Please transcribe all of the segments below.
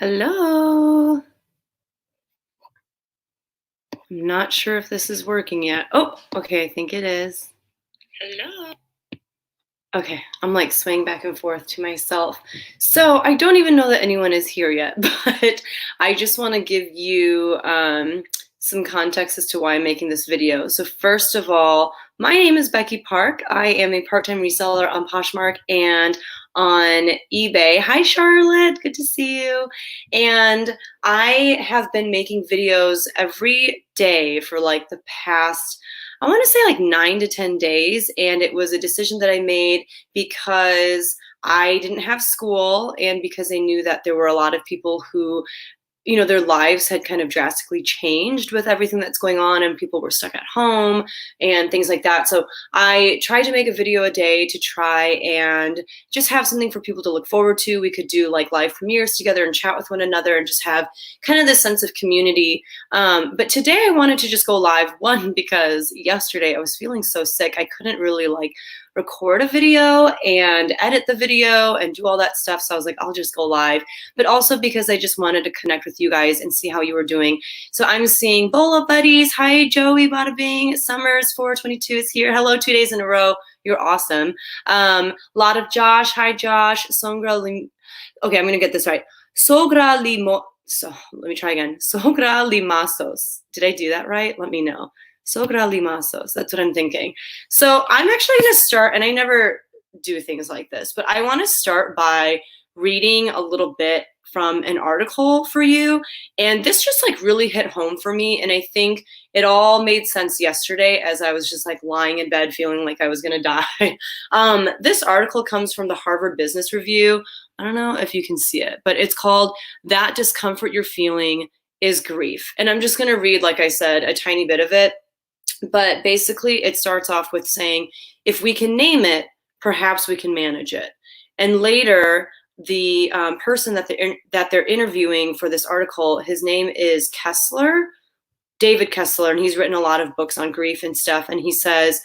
Hello. I'm not sure if this is working yet. Oh, okay, I think it is. Hello. Okay, I'm like swaying back and forth to myself. So I don't even know that anyone is here yet, but I just want to give you some context as to why I'm making this video. So first of all, my name is Becky Park. I am a part-time reseller on Poshmark and on eBay. Hi, Charlotte. Good to see you. And I have been making videos every day for like the past, I want to say like 9 to 10 days. And it was a decision that I made because I didn't have school and because I knew that there were a lot of people who, their lives had kind of drastically changed with everything that's going on and people were stuck at home and things like that. So I tried to make a video a day to try and just have something for people to look forward to. We could do like live premieres together and chat with one another and just have kind of this sense of community. But today I wanted to just go live, one, because yesterday I was feeling so sick. I couldn't really like record a video and edit the video and do all that stuff. So I was like, I'll just go live, but also because I just wanted to connect with you guys and see how you were doing. So I'm seeing Bola Buddies. Hi, Joey Bada Bing. Summers 422 is here. Hello, 2 days in a row. You're awesome. Lot of Josh. Hi, Josh. Songra Lim. Okay, I'm going to get this right. Sogra Limo. So let me try again. Sogra Limasos. Did I do that right? Let me know. Sogra Limasos. That's what I'm thinking. So I'm actually going to start, and I never do things like this, but I want to start by reading a little bit from an article for you. And this just like really hit home for me. And I think it all made sense yesterday as I was just like lying in bed feeling like I was going to die. This article comes from the Harvard Business Review. I don't know if you can see it, but it's called "That Discomfort You're Feeling is Grief." And I'm just going to read, like I said, a tiny bit of it. But basically, it starts off with saying, if we can name it, perhaps we can manage it. And later, the person that they're interviewing for this article, his name is Kessler, David Kessler, and he's written a lot of books on grief and stuff. And he says,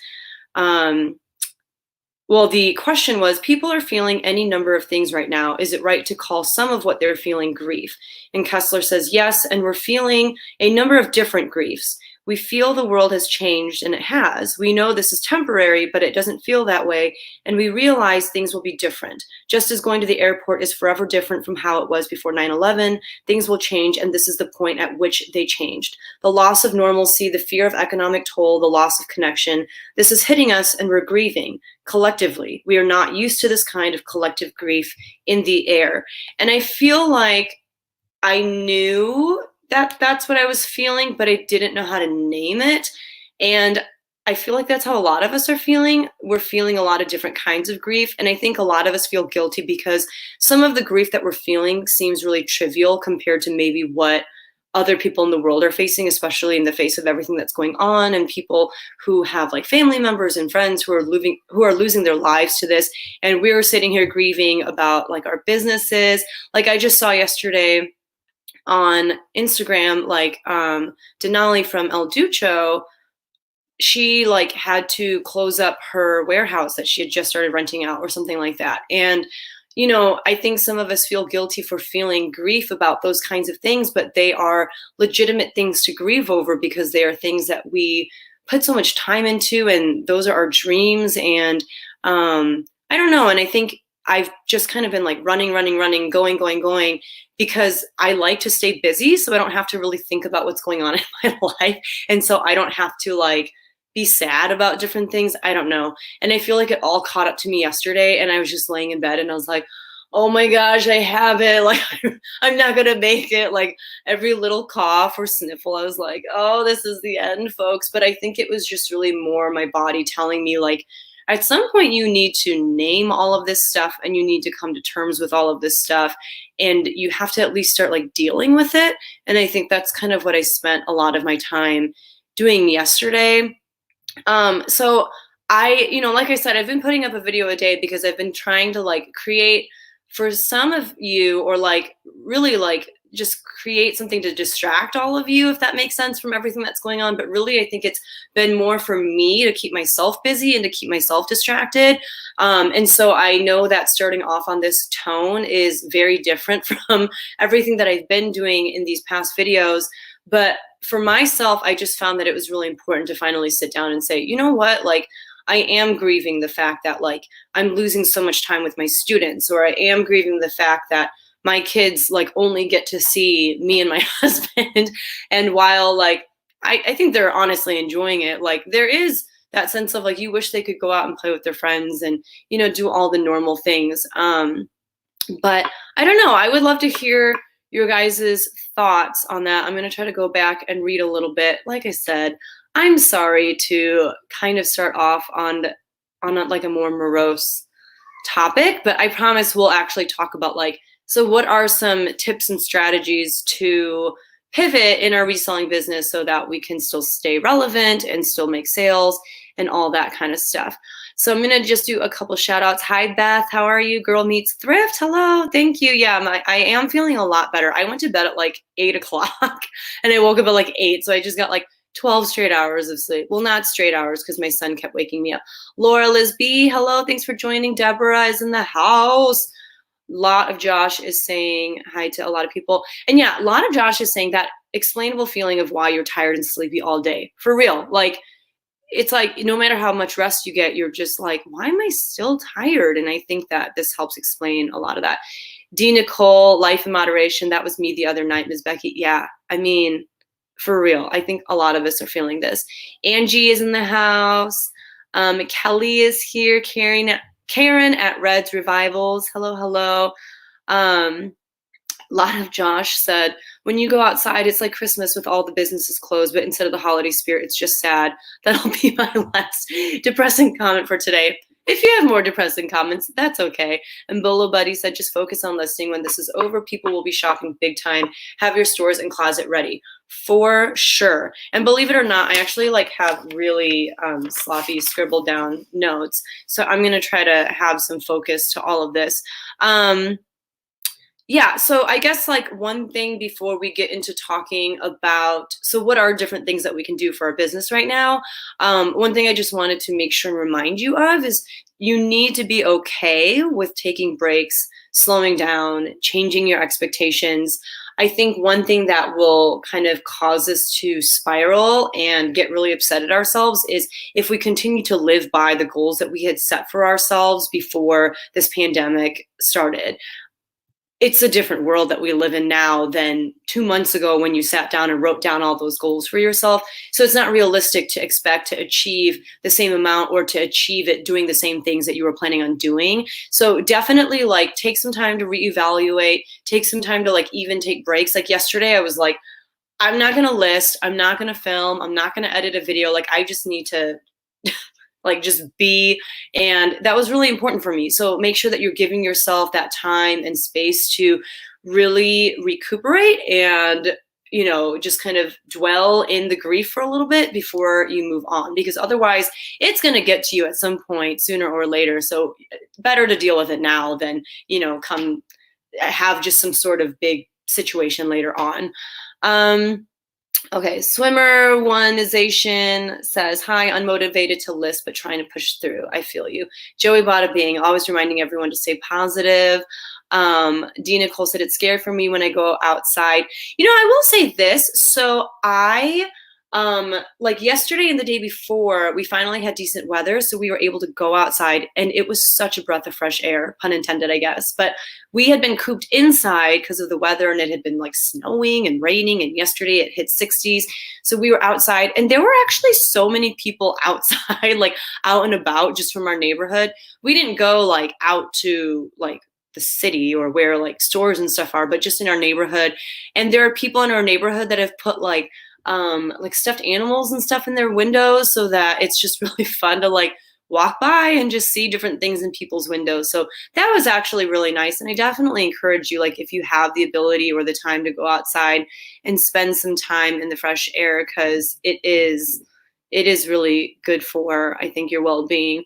well, the question was, people are feeling any number of things right now. Is it right to call some of what they're feeling grief? And Kessler says, yes, and we're feeling a number of different griefs. We feel the world has changed, and it has. We know this is temporary, but it doesn't feel that way, and we realize things will be different. Just as going to the airport is forever different from how it was before 9/11, things will change, and this is the point at which they changed. The loss of normalcy, the fear of economic toll, the loss of connection, this is hitting us, and we're grieving collectively. We are not used to this kind of collective grief in the air. And I feel like I knew that that's what I was feeling, but I didn't know how to name it. And I feel like that's how a lot of us are feeling. We're feeling a lot of different kinds of grief. And I think a lot of us feel guilty because some of the grief that we're feeling seems really trivial compared to maybe what other people in the world are facing, especially in the face of everything that's going on, and people who have like family members and friends who are losing their lives to this. And we're sitting here grieving about like our businesses. Like I just saw yesterday on Instagram, like Denali from El Ducho, she like had to close up her warehouse that she had just started renting out or something like that. And I think some of us feel guilty for feeling grief about those kinds of things, but they are legitimate things to grieve over because they are things that we put so much time into, and those are our dreams. And I don't know. And I think I've just kind of been like running, going, because I like to stay busy. So I don't have to really think about what's going on in my life. And so I don't have to like be sad about different things. I don't know. And I feel like it all caught up to me yesterday, and I was just laying in bed and I was like, oh my gosh, I have it. Like, I'm not going to make it. Like every little cough or sniffle, I was like, oh, this is the end, folks. But I think it was just really more my body telling me like, at some point you need to name all of this stuff and you need to come to terms with all of this stuff, and you have to at least start like dealing with it. And I think that's kind of what I spent a lot of my time doing yesterday. So like I said, I've been putting up a video a day because I've been trying to like create for some of you, or like really like just create something to distract all of you, if that makes sense, from everything that's going on. But really, I think it's been more for me to keep myself busy and to keep myself distracted. And so I know that starting off on this tone is very different from everything that I've been doing in these past videos. But for myself, I just found that it was really important to finally sit down and say, you know what, like, I am grieving the fact that like I'm losing so much time with my students, or I am grieving the fact that my kids like only get to see me and my husband. And while like I think they're honestly enjoying it, like there is that sense of like you wish they could go out and play with their friends and, you know, do all the normal things. But I don't know. I would love to hear your guys' thoughts on that. I'm going to try to go back and read a little bit. Like I said, I'm sorry to kind of start off on like a more morose topic, but I promise we'll actually talk about like, so what are some tips and strategies to pivot in our reselling business so that we can still stay relevant and still make sales and all that kind of stuff. So I'm going to just do a couple shout outs. Hi, Beth. How are you? Girl Meets Thrift. Hello. Thank you. Yeah, I am feeling a lot better. I went to bed at like 8 o'clock and I woke up at like 8. So I just got like 12 straight hours of sleep. Well, not straight hours because my son kept waking me up. Laura Liz B. Hello. Thanks for joining. Deborah is in the house. Lot of Josh is saying hi to a lot of people. And yeah, a lot of Josh is saying that explainable feeling of why you're tired and sleepy all day. For real. Like, it's like no matter how much rest you get, you're just like, why am I still tired? And I think that this helps explain a lot of that. D. Nicole, life in moderation. That was me the other night, Ms. Becky. Yeah, I mean, for real. I think a lot of us are feeling this. Angie is in the house. Kelly is here. Karen at Red's Revivals. Hello, hello. A lot of Josh said, when you go outside, it's like Christmas with all the businesses closed, but instead of the holiday spirit, it's just sad. That'll be my last depressing comment for today. If you have more depressing comments, that's okay. And Bolo Buddy said, just focus on listing. When this is over, people will be shopping big time. Have your stores and closet ready. For sure. And believe it or not, I actually like have really sloppy scribbled down notes. So I'm going to try to have some focus to all of this. Yeah, so I guess like one thing before we get into talking about, so what are different things that we can do for our business right now? One thing I just wanted to make sure and remind you of is you need to be okay with taking breaks, slowing down, changing your expectations. I think one thing that will kind of cause us to spiral and get really upset at ourselves is if we continue to live by the goals that we had set for ourselves before this pandemic started. It's a different world that we live in now than 2 months ago when you sat down and wrote down all those goals for yourself. So it's not realistic to expect to achieve the same amount or to achieve it doing the same things that you were planning on doing. So definitely like take some time to reevaluate, take some time to like even take breaks. Like yesterday I was like, I'm not going to list, I'm not going to film, I'm not going to edit a video. Like I just need to like just be, and that was really important for me. So make sure that you're giving yourself that time and space to really recuperate and, you know, just kind of dwell in the grief for a little bit before you move on, because otherwise it's going to get to you at some point sooner or later. So better to deal with it now than, you know, come have just some sort of big situation later on. Okay, Swimmer Oneization says, hi, unmotivated to list, but trying to push through. I feel you. Joey Bada Bing, always reminding everyone to stay positive. Dee Nicole said, it's scary for me when I go outside. You know, I will say this. So I, like yesterday and the day before, we finally had decent weather. So we were able to go outside and it was such a breath of fresh air, pun intended, I guess. But we had been cooped inside because of the weather and it had been like snowing and raining. And yesterday it hit 60s. So we were outside and there were actually so many people outside, like out and about just from our neighborhood. We didn't go like out to like the city or where like stores and stuff are, but just in our neighborhood. And there are people in our neighborhood that have put like stuffed animals and stuff in their windows so that it's just really fun to like walk by and just see different things in people's windows. So that was actually really nice. And I definitely encourage you, like if you have the ability or the time to go outside and spend some time in the fresh air, because it is really good for, I think, your well-being.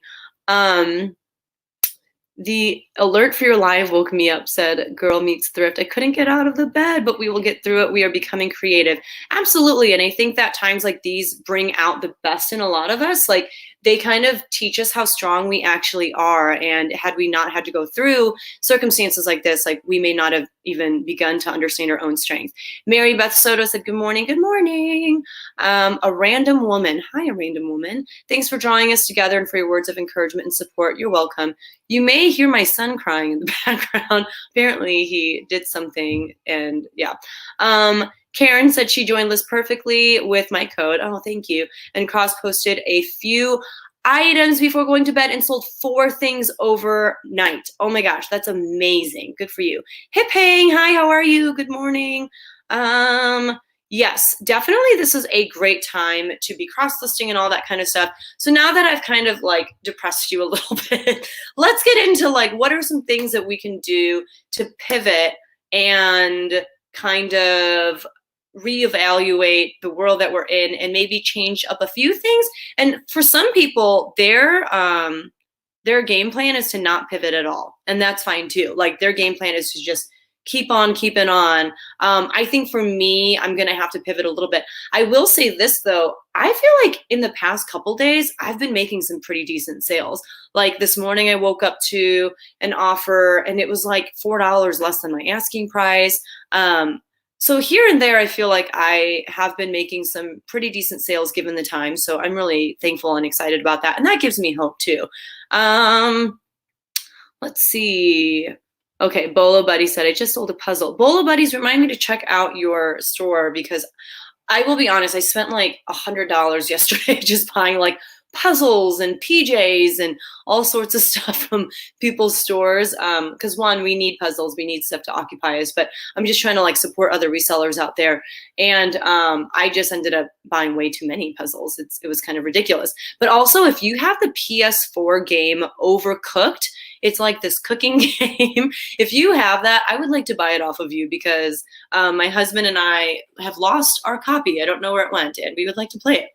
The alert for your live woke me up, said Girl Meets Thrift. I couldn't get out of the bed, but we will get through it. We are becoming creative. Absolutely. And I think that times like these bring out the best in a lot of us. Like they kind of teach us how strong we actually are. And had we not had to go through circumstances like this, like we may not have even begun to understand our own strength. Mary Beth Soto said, good morning. Good morning. A random woman. Hi, a random woman. Thanks for drawing us together and for your words of encouragement and support. You're welcome. You may hear my son crying in the background. Apparently he did something and yeah. Karen said she joined List perfectly with my code. Oh, thank you. And cross-posted a few items before going to bed and sold 4 things overnight. Oh my gosh, that's amazing. Good for you. Hip hang. Hi, how are you? Good morning. Yes, definitely this is a great time to be cross-listing and all that kind of stuff. So now that I've kind of like depressed you a little bit, let's get into like what are some things that we can do to pivot and kind of reevaluate the world that we're in and maybe change up a few things. And for some people, their game plan is to not pivot at all. And that's fine too. Like their game plan is to just keep on keeping on. I think for me, I'm going to have to pivot a little bit. I will say this though. I feel like in the past couple days, I've been making some pretty decent sales. Like this morning, I woke up to an offer and it was like $4 less than my asking price. So here and there, I feel like I have been making some pretty decent sales given the time. So I'm really thankful and excited about that. And that gives me hope too. Let's see. Okay, Bolo Buddy said, I just sold a puzzle. Bolo Buddies, remind me to check out your store because I will be honest, I spent like $100 yesterday just buying like puzzles and PJs and all sorts of stuff from people's stores. Because one, we need puzzles, we need stuff to occupy us, but I'm just trying to like support other resellers out there. And I just ended up buying way too many puzzles. It was kind of ridiculous. But also if you have the PS4 game Overcooked, it's like this cooking game. If you have that, I would like to buy it off of you because my husband and I have lost our copy. I don't know where it went and we would like to play it.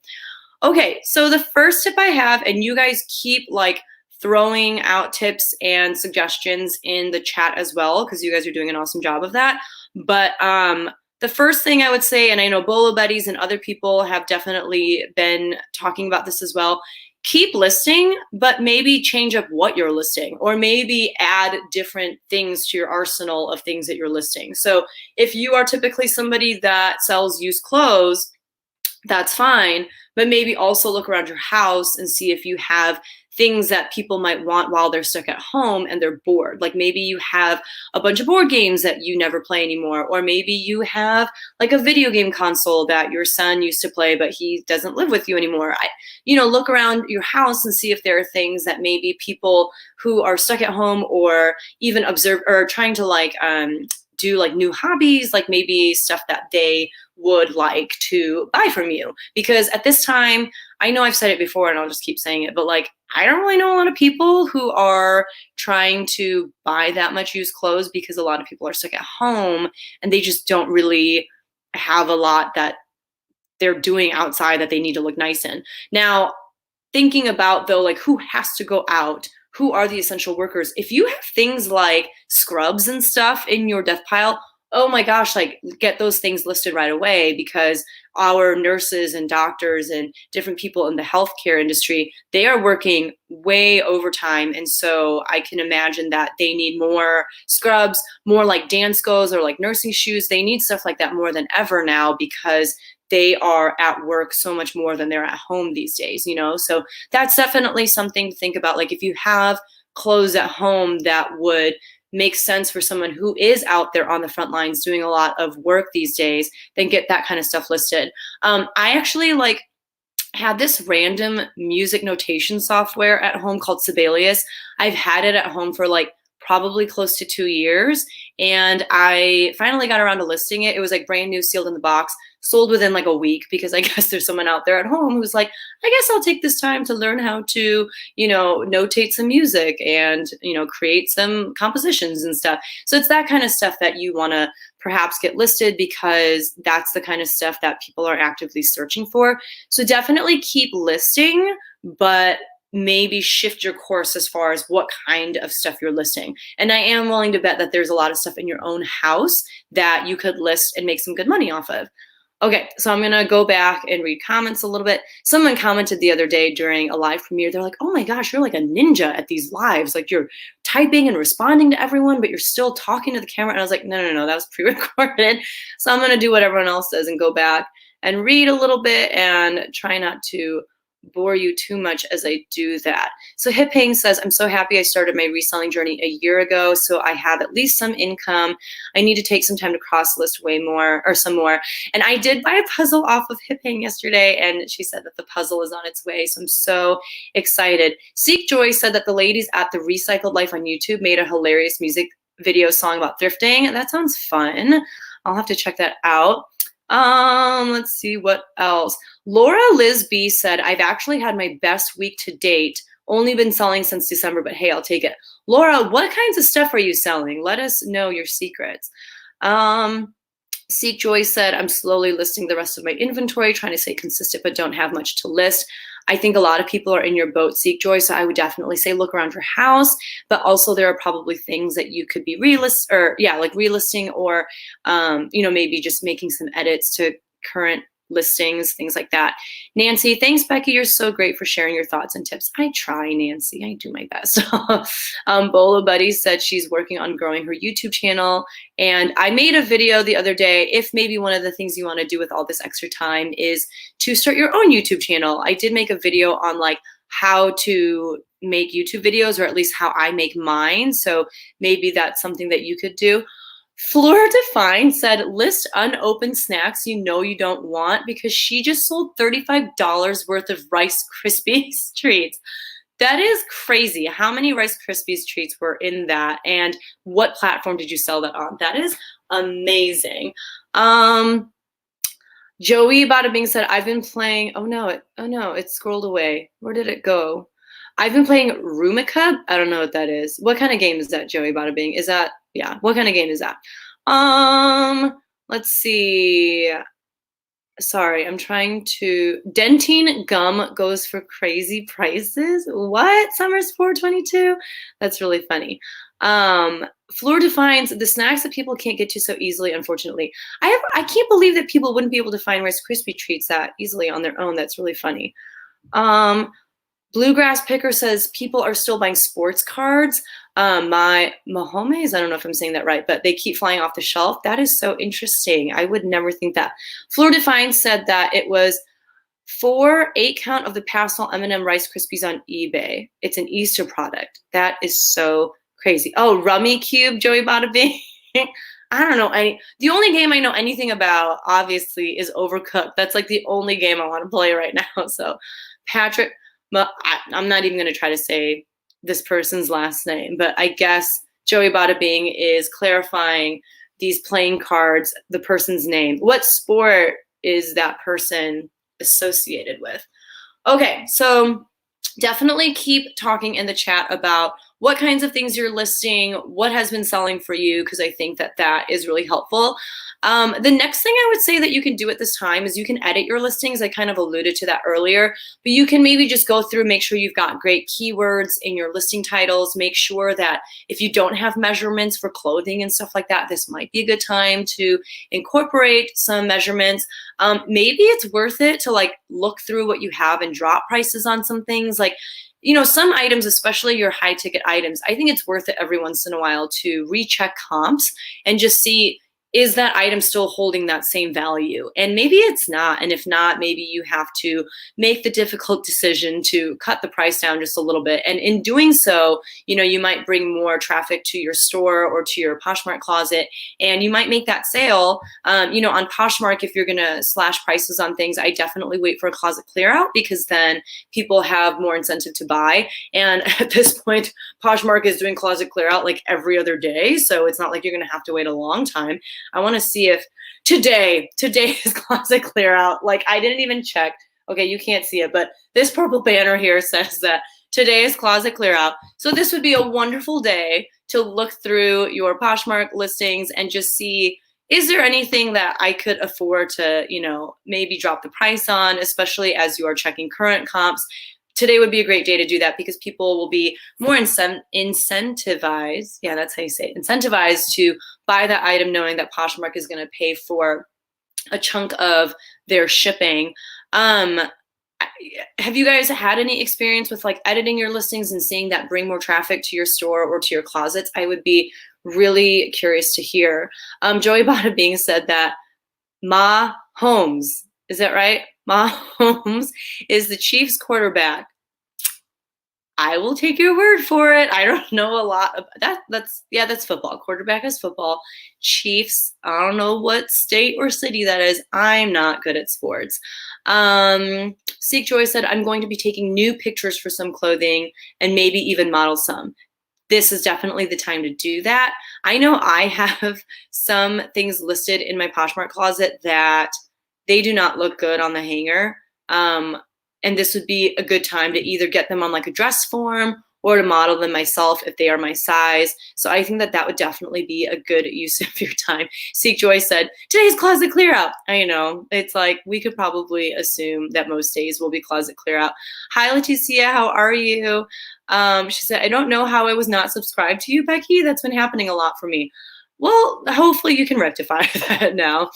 Okay, so the first tip I have, and you guys keep like throwing out tips and suggestions in the chat as well, because you guys are doing an awesome job of that. But the first thing I would say, and I know Bolo Buddies and other people have definitely been talking about this as well, keep listing, but maybe change up what you're listing, or maybe add different things to your arsenal of things that you're listing. So if you are typically somebody that sells used clothes, that's fine, but maybe also look around your house and see if you have things that people might want while they're stuck at home and they're bored. Like maybe you have a bunch of board games that you never play anymore, or maybe you have like a video game console that your son used to play, but he doesn't live with you anymore. Look around your house and see if there are things that maybe people who are stuck at home or even observe or trying to like do like new hobbies, like maybe stuff that they would like to buy from you. Because at this time, I know I've said it before and I'll just keep saying it, but like, I don't really know a lot of people who are trying to buy that much used clothes because a lot of people are stuck at home and they just don't really have a lot that they're doing outside that they need to look nice in. Now, thinking about though, like who has to go out? Who are the essential workers? If you have things like scrubs and stuff in your death pile, oh my gosh, like get those things listed right away, because our nurses and doctors and different people in the healthcare industry, they are working way overtime. And so I can imagine that they need more scrubs, more like Danskos or like nursing shoes. They need stuff like that more than ever now because they are at work so much more than they're at home these days, So that's definitely something to think about. Like if you have clothes at home that would make sense for someone who is out there on the front lines doing a lot of work these days, then get that kind of stuff listed. I actually had this random music notation software at home called Sibelius. I've had it at home for probably close to 2 years. And I finally got around to listing it. It was brand new, sealed in the box, sold within a week, because I guess there's someone out there at home who's I guess I'll take this time to learn how to, notate some music and, create some compositions and stuff. So it's that kind of stuff that you want to perhaps get listed, because that's the kind of stuff that people are actively searching for. So definitely keep listing, but maybe shift your course as far as what kind of stuff you're listing. And I am willing to bet that there's a lot of stuff in your own house that you could list and make some good money off of. Okay, so I'm gonna go back and read comments a little bit. Someone commented the other day during a live premiere, they're like, oh my gosh, you're like a ninja at these lives. Like you're typing and responding to everyone, but you're still talking to the camera. And I was like, no, that was pre-recorded. So I'm gonna do what everyone else does and go back and read a little bit and try not to bore you too much as I do that. So Hip Hang says, I'm so happy I started my reselling journey a year ago, so I have at least some income. I need to take some time to cross list way more or some more. And I did buy a puzzle off of Hip Hang yesterday, and she said that the puzzle is on its way, so I'm so excited. Seek Joy said that the ladies at the Recycled Life on YouTube made a hilarious music video song about thrifting. That sounds fun. I'll have to check that out. Let's see what else. Laura Liz B said, I've actually had my best week to date. Only been selling since December, but hey, I'll take it. Laura, what kinds of stuff are you selling? Let us know your secrets. Seek Joy said, I'm slowly listing the rest of my inventory, trying to stay consistent, but don't have much to list. I think a lot of people are in your boat, Seek Joy, so I would definitely say look around your house, but also there are probably things that you could be relisting or, maybe just making some edits to current listings, things like that. Nancy, thanks, Becky. You're so great for sharing your thoughts and tips. I try, Nancy. I do my best. Bolo Buddy said she's working on growing her YouTube channel. And I made a video the other day. If maybe one of the things you want to do with all this extra time is to start your own YouTube channel. I did make a video on like how to make YouTube videos, or at least how I make mine. So maybe that's something that you could do. Fleur Define said, list unopened snacks you know you don't want, because she just sold $35 worth of Rice Krispies treats. That is crazy. How many Rice Krispies treats were in that? And what platform did you sell that on? That is amazing. Joey Bada Bing said, I've been playing, oh no, it scrolled away. Where did it go? I've been playing Rumica. I don't know what that is. What kind of game is that, Joey Bada Bing? Is that, yeah, what kind of game is that? Let's see. Sorry, I'm trying to, Dentine Gum goes for crazy prices. What? Summer's 422? That's really funny. Fleur defines the snacks that people can't get to so easily, unfortunately. I can't believe that people wouldn't be able to find Rice Krispie treats that easily on their own. That's really funny. Bluegrass Picker says people are still buying sports cards. My Mahomes, I don't know if I'm saying that right, but they keep flying off the shelf. That is so interesting. I would never think that. Fleur Define said that it was 8 count of the Pastel M&M Rice Krispies on eBay. It's an Easter product. That is so crazy. Oh, Rummy Cube, Joey Bada Bing. I don't know. The only game I know anything about, obviously, is Overcooked. That's like the only game I want to play right now. So, Patrick, I'm not even going to try to say this person's last name, but I guess Joey Bada Bing is clarifying these playing cards, the person's name. What sport is that person associated with? Okay, so definitely keep talking in the chat about what kinds of things you're listing, what has been selling for you, because I think that that is really helpful. The next thing I would say that you can do at this time is you can edit your listings. I kind of alluded to that earlier, but you can maybe just go through, make sure you've got great keywords in your listing titles. Make sure that if you don't have measurements for clothing and stuff like that, this might be a good time to incorporate some measurements. Maybe it's worth it to like look through what you have and drop prices on some things. Like, you know, some items, especially your high ticket items, I think it's worth it every once in a while to recheck comps and just see, is that item still holding that same value? And maybe it's not. And if not, maybe you have to make the difficult decision to cut the price down just a little bit. And in doing so, you know, you might bring more traffic to your store or to your Poshmark closet, and you might make that sale. You know, on Poshmark, if you're going to slash prices on things, I definitely wait for a closet clear out, because then people have more incentive to buy. And at this point, Poshmark is doing closet clear out like every other day. So it's not like you're going to have to wait a long time. I want to see if today is closet clear out. Like, I didn't even check. Okay, you can't see it, but this purple banner here says that today is closet clear out. So this would be a wonderful day to look through your Poshmark listings and just see, is there anything that I could afford to, you know, maybe drop the price on, especially as you are checking current comps. today would be a great day to do that because people will be more incentivized. Yeah, that's how you say it. Incentivized to buy that item knowing that Poshmark is going to pay for a chunk of their shipping. Have you guys had any experience with like editing your listings and seeing that bring more traffic to your store or to your closets? I would be really curious to hear. Joey Bada Bing said that Ma Holmes, is that right? Ma Holmes is the Chiefs quarterback. I will take your word for it. I don't know a lot of that. That's football. Quarterback is football. Chiefs, I don't know what state or city that is. I'm not good at sports. Seek Joy said, I'm going to be taking new pictures for some clothing and maybe even model some. This is definitely the time to do that. I know I have some things listed in my Poshmark closet that they do not look good on the hanger. And this would be a good time to either get them on like a dress form or to model them myself if they are my size. So I think that that would definitely be a good use of your time. Seek Joy said, today's closet clear out. I know, it's like we could probably assume that most days will be closet clear out. Hi, Leticia, how are you? She said, I don't know how I was not subscribed to you, Becky. That's been happening a lot for me. Well, hopefully you can rectify that now.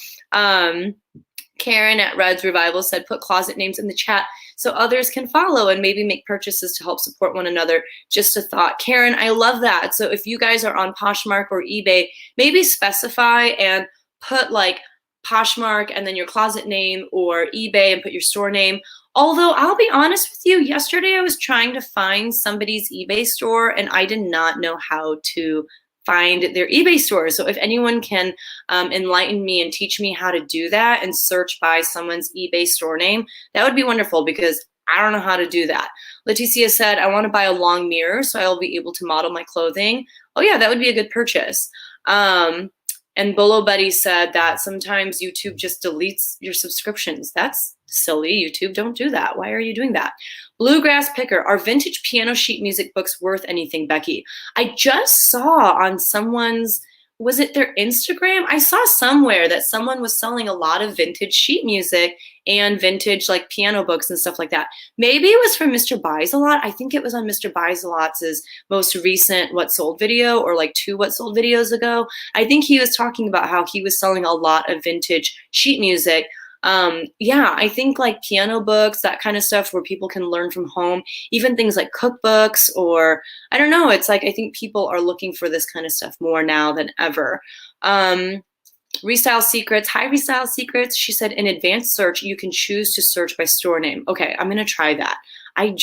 Karen at Red's Revival said, put closet names in the chat so others can follow and maybe make purchases to help support one another. Just a thought. Karen, I love that. So if you guys are on Poshmark or eBay, maybe specify and put like Poshmark and then your closet name, or eBay and put your store name. Although I'll be honest with you, yesterday I was trying to find somebody's eBay store and I did not know how to find their eBay store. So if anyone can enlighten me and teach me how to do that and search by someone's eBay store name, that would be wonderful because I don't know how to do that. Leticia said, I want to buy a long mirror so I'll be able to model my clothing. Oh yeah, that would be a good purchase. And Bolo Buddy said that sometimes YouTube just deletes your subscriptions. That's silly. YouTube, don't do that. Why are you doing that? Bluegrass Picker, are vintage piano sheet music books worth anything, Becky? I just saw on someone's, was it their Instagram? I saw somewhere that someone was selling a lot of vintage sheet music and vintage like piano books and stuff like that. Maybe it was from Mr. Buys a Lot. I think it was on Mr. Buys a Lot's most recent What Sold video, or like 2 What Sold videos ago. I think he was talking about how he was selling a lot of vintage sheet music. Yeah, I think like piano books, that kind of stuff where people can learn from home, even things like cookbooks, or I don't know, it's like I think people are looking for this kind of stuff more now than ever. Restyle Secrets, hi Restyle Secrets. She said in advanced search, you can choose to search by store name. Okay, I'm gonna try that. I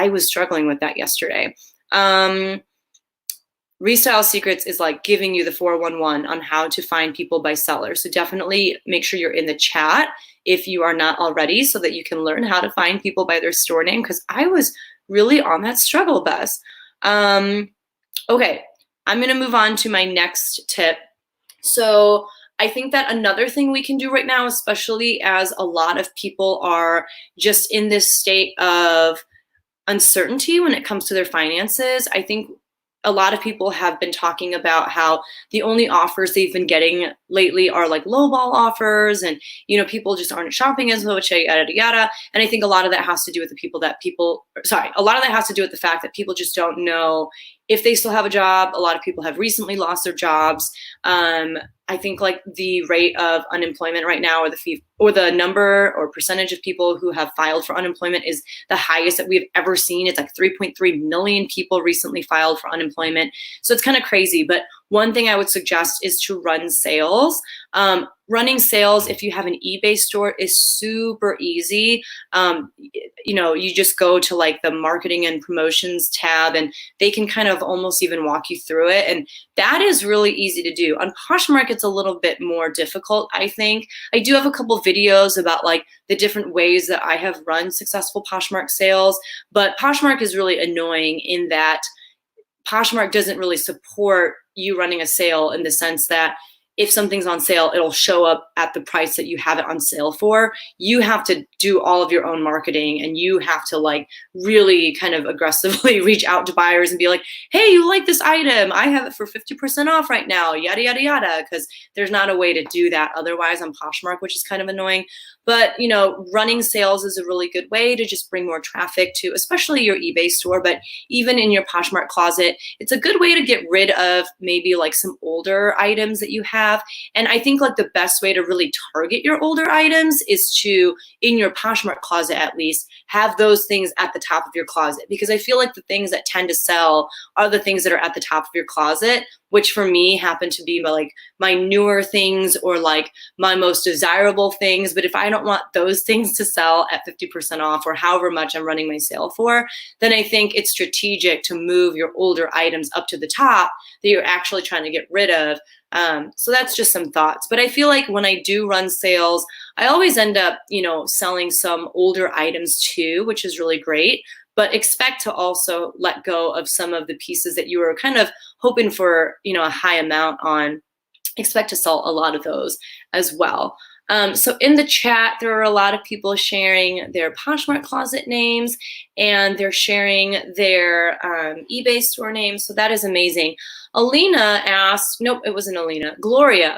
was struggling with that yesterday. Restyle Secrets is like giving you the 411 on how to find people by seller. So definitely make sure you're in the chat if you are not already, so that you can learn how to find people by their store name, because I was really on that struggle bus. Okay, I'm gonna move on to my next tip. So I think that another thing we can do right now, especially as a lot of people are just in this state of uncertainty when it comes to their finances, I think a lot of people have been talking about how the only offers they've been getting lately are like lowball offers, and people just aren't shopping as much, yada yada. And I think a lot of that has to do with a lot of that has to do with the fact that people just don't know if they still have a job. A lot of people have recently lost their jobs. I think like the rate of unemployment right now, or the number or percentage of people who have filed for unemployment is the highest that we've ever seen. It's like 3.3 million people recently filed for unemployment. So it's kind of crazy. But one thing I would suggest is to run sales. Running sales, if you have an eBay store, is super easy. You just go to like the marketing and promotions tab, and they can kind of almost even walk you through it. And that is really easy to do. On Poshmark, it's a little bit more difficult, I think. I do have a couple videos about like the different ways that I have run successful Poshmark sales, but Poshmark is really annoying in that Poshmark doesn't really support you running a sale, in the sense that if something's on sale, it'll show up at the price that you have it on sale for. You have to do all of your own marketing and you have to like really kind of aggressively reach out to buyers and be like, hey, you like this item? I have it for 50% off right now, yada, yada, yada. Because there's not a way to do that otherwise on Poshmark, which is kind of annoying. But, you know, running sales is a really good way to just bring more traffic to, especially your eBay store, but even in your Poshmark closet, it's a good way to get rid of maybe like some older items that you have. And I think like the best way to really target your older items is to, in your Poshmark closet at least, have those things at the top of your closet. Because I feel like the things that tend to sell are the things that are at the top of your closet, which for me happen to be like my newer things or like my most desirable things. But if I don't want those things to sell at 50% off or however much I'm running my sale for, then I think it's strategic to move your older items up to the top that you're actually trying to get rid of. So that's just some thoughts. But I feel like when I do run sales, I always end up, you know, selling some older items too, which is really great. But expect to also let go of some of the pieces that you were kind of hoping for, you know, a high amount on. Expect to sell a lot of those as well. So in the chat, there are a lot of people sharing their Poshmark closet names and they're sharing their eBay store names. So that is amazing. Alina asked, nope, it wasn't Alina. Gloria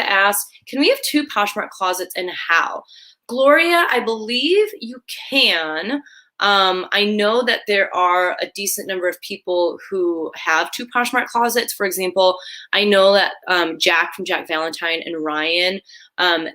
asked, can we have 2 Poshmark closets and how? Gloria, I believe you can. I know that there are a decent number of people who have 2 Poshmark closets. For example, I know that Jack from Jack Valentine and Ryan,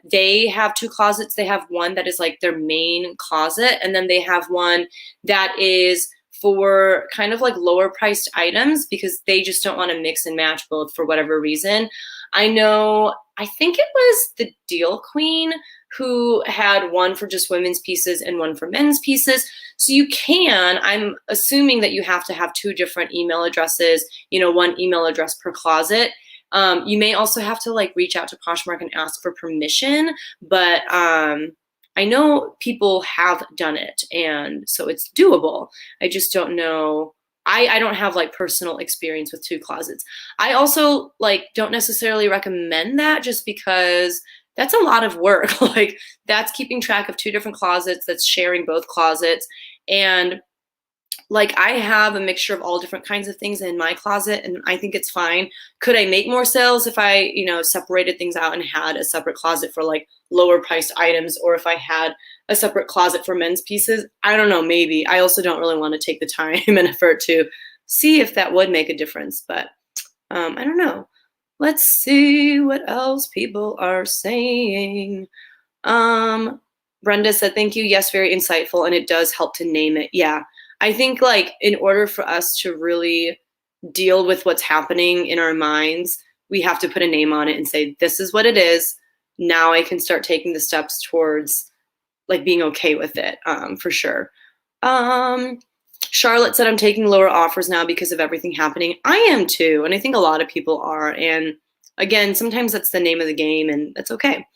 they have 2 closets. They have one that is like their main closet, and then they have one that is for kind of like lower priced items because they just don't want to mix and match both for whatever reason. I know, I think it was the Deal Queen who had one for just women's pieces and one for men's pieces. So you can, I'm assuming that you have to have 2 different email addresses, you know, 1 email address per closet. You may also have to like reach out to Poshmark and ask for permission, but I know people have done it, and so it's doable. I just don't know. I don't have like personal experience with 2 closets. I also like don't necessarily recommend that just because that's a lot of work. Like that's keeping track of 2 different closets, that's sharing both closets. And like I have a mixture of all different kinds of things in my closet, and I think it's fine. Could I make more sales if I, you know, separated things out and had a separate closet for like lower priced items, or if I had a separate closet for men's pieces? I don't know, maybe. I also don't really want to take the time and effort to see if that would make a difference, but I don't know. Let's see what else people are saying. Brenda said, thank you. Yes, very insightful. And it does help to name it. Yeah. I think like in order for us to really deal with what's happening in our minds, we have to put a name on it and say, this is what it is. Now I can start taking the steps towards like being okay with it, for sure. Charlotte said, I'm taking lower offers now because of everything happening. I am too. And I think a lot of people are. And again, sometimes that's the name of the game, and that's okay.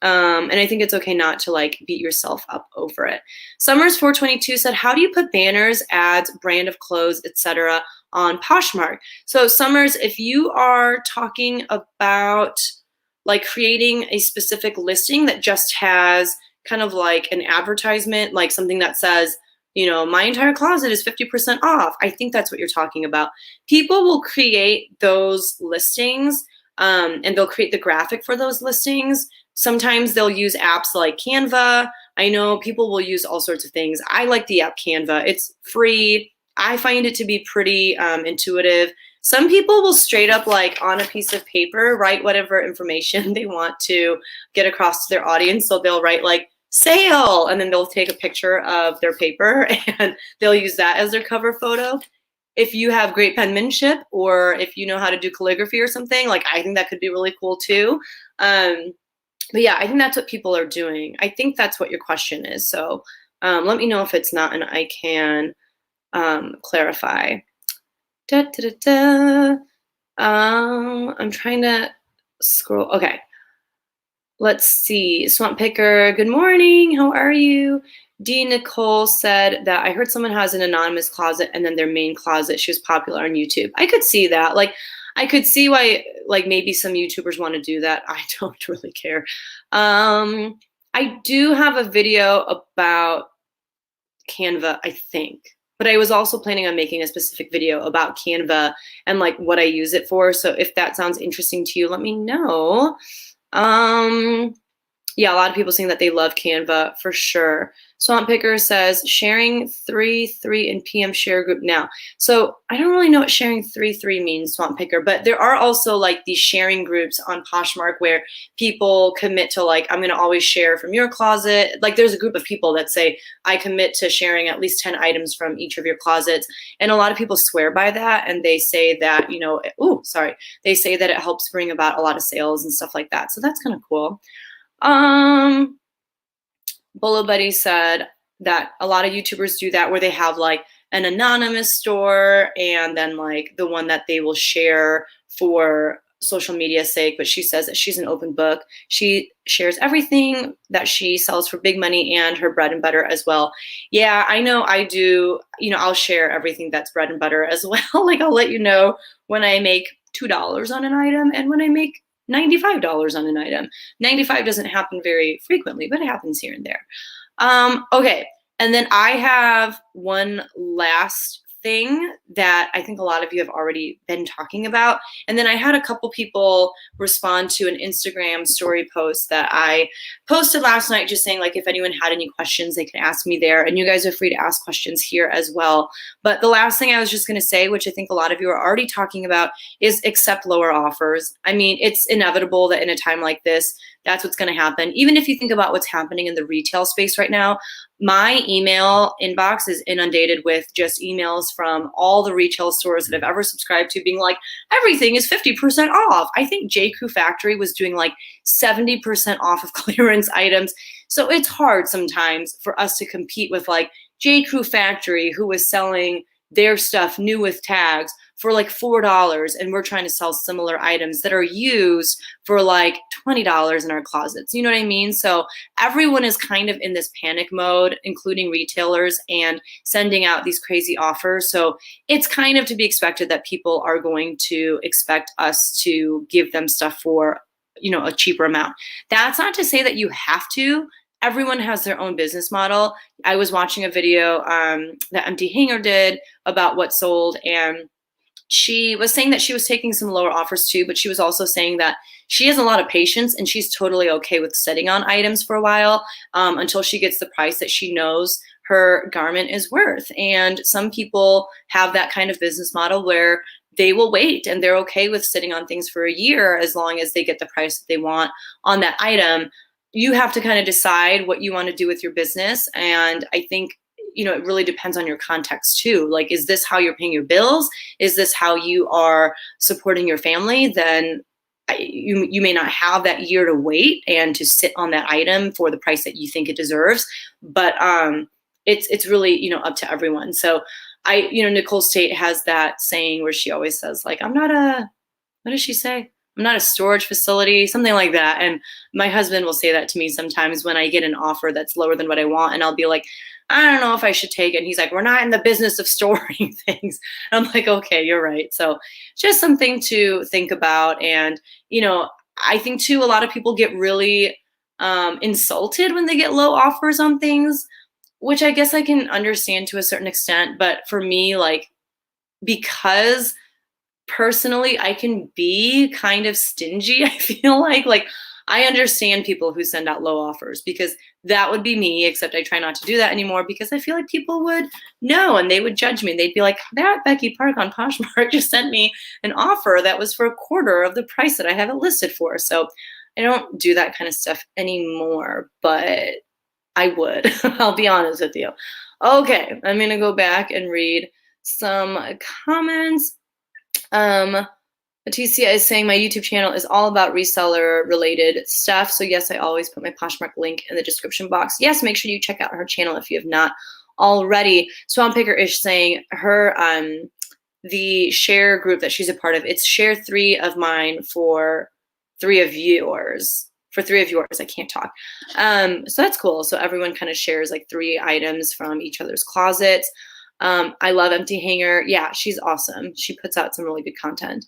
And I think it's okay not to like beat yourself up over it. Summers 422 said, how do you put banners, ads, brand of clothes, etc. on Poshmark? So Summers, if you are talking about like creating a specific listing that just has kind of like an advertisement, like something that says, you know, my entire closet is 50% off. I think that's what you're talking about. People will create those listings and they'll create the graphic for those listings. Sometimes they'll use apps like Canva. I know people will use all sorts of things. I like the app Canva. It's free. I find it to be pretty intuitive. Some people will straight up like on a piece of paper write whatever information they want to get across to their audience. So they'll write like sale, and then they'll take a picture of their paper and they'll use that as their cover photo. If you have great penmanship or if you know how to do calligraphy or something, like I think that could be really cool too. But yeah, I think that's what people are doing. I think that's what your question is. So let me know if it's not, and I can clarify. Da, da, da, da. I'm trying to scroll. Okay. Let's see. Swamp Picker, good morning. How are you? D. Nicole said that I heard someone has an anonymous closet and then their main closet. She was popular on YouTube. I could see that. Like, I could see why, like, maybe some YouTubers want to do that. I don't really care. I do have a video about Canva, I think. But I was also planning on making a specific video about Canva and like what I use it for. So if that sounds interesting to you, let me know. Yeah, a lot of people saying that they love Canva for sure. Swamp Picker says sharing 3 and PM share group now. So I don't really know what sharing 3 means, Swamp Picker, but there are also like these sharing groups on Poshmark where people commit to like, I'm going to always share from your closet. Like there's a group of people that say, I commit to sharing at least 10 items from each of your closets. And a lot of people swear by that. And they say that, you know, they say that it helps bring about a lot of sales and stuff like that. So that's kind of cool. Bolo Buddy said that a lot of YouTubers do that where they have like an anonymous store and then like the one that they will share for social media sake, but she says that she's an open book. She shares everything that she sells for big money and her bread and butter as well. Yeah, I know I do. You know, I'll share everything that's bread and butter as well. Like I'll let you know when I make $2 on an item and when I make $95 on an item. 95 doesn't happen very frequently, but it happens here and there. Okay, and then I have one last thing that I think a lot of you have already been talking about. And then I had a couple people respond to an Instagram story post that I posted last night just saying like if anyone had any questions, they could ask me there. And you guys are free to ask questions here as well. But the last thing I was just going to say, which I think a lot of you are already talking about, is accept lower offers. I mean, it's inevitable that in a time like this, that's what's going to happen. Even if you think about what's happening in the retail space right now, my email inbox is inundated with just emails from all the retail stores that I've ever subscribed to being like, everything is 50% off. I think J. Crew Factory was doing like 70% off of clearance items. So it's hard sometimes for us to compete with like J. Crew Factory, who was selling their stuff new with tags for like $4, and we're trying to sell similar items that are used for like $20 in our closets. You know what I mean? So everyone is kind of in this panic mode, including retailers, and sending out these crazy offers. So it's kind of to be expected that people are going to expect us to give them stuff for, you know, a cheaper amount. That's not to say that you have to. Everyone has their own business model. I was watching a video that Empty Hanger did about what sold, and she was saying that she was taking some lower offers too, but she was also saying that she has a lot of patience and she's totally okay with sitting on items for a while until she gets the price that she knows her garment is worth. And some people have that kind of business model where they will wait and they're okay with sitting on things for a year as long as they get the price that they want on that item. You have to kind of decide what you want to do with your business. And I think, you know, it really depends on your context too. Like, is this how you're paying your bills? Is this how you are supporting your family? Then you may not have that year to wait and to sit on that item for the price that you think it deserves. But it's really, you know, up to everyone. So Nicole State has that saying where she always says like, what does she say? I'm not a storage facility, something like that. And my husband will say that to me sometimes when I get an offer that's lower than what I want. And I'll be like, I don't know if I should take it. And he's like, we're not in the business of storing things. And I'm like, okay, you're right. So just something to think about. And, you know, I think too, a lot of people get really insulted when they get low offers on things, which I guess I can understand to a certain extent. But for me, like, because personally, I can be kind of stingy. I feel like I understand people who send out low offers because that would be me, except I try not to do that anymore because I feel like people would know and they would judge me. And they'd be like, that Becky Park on Poshmark just sent me an offer that was for a quarter of the price that I have it listed for. So I don't do that kind of stuff anymore, but I would. I'll be honest with you. Okay, I'm going to go back and read some comments. Leticia is saying my YouTube channel is all about reseller related stuff. So yes, I always put my Poshmark link in the description box. Yes, make sure you check out her channel if you have not already. Swamp Picker is saying her the share group that she's a part of, it's share 3 of mine for 3 of yours. For 3 of yours, I can't talk. So that's cool. So everyone kind of shares like 3 items from each other's closets. I love Empty Hanger. Yeah, she's awesome. She puts out some really good content.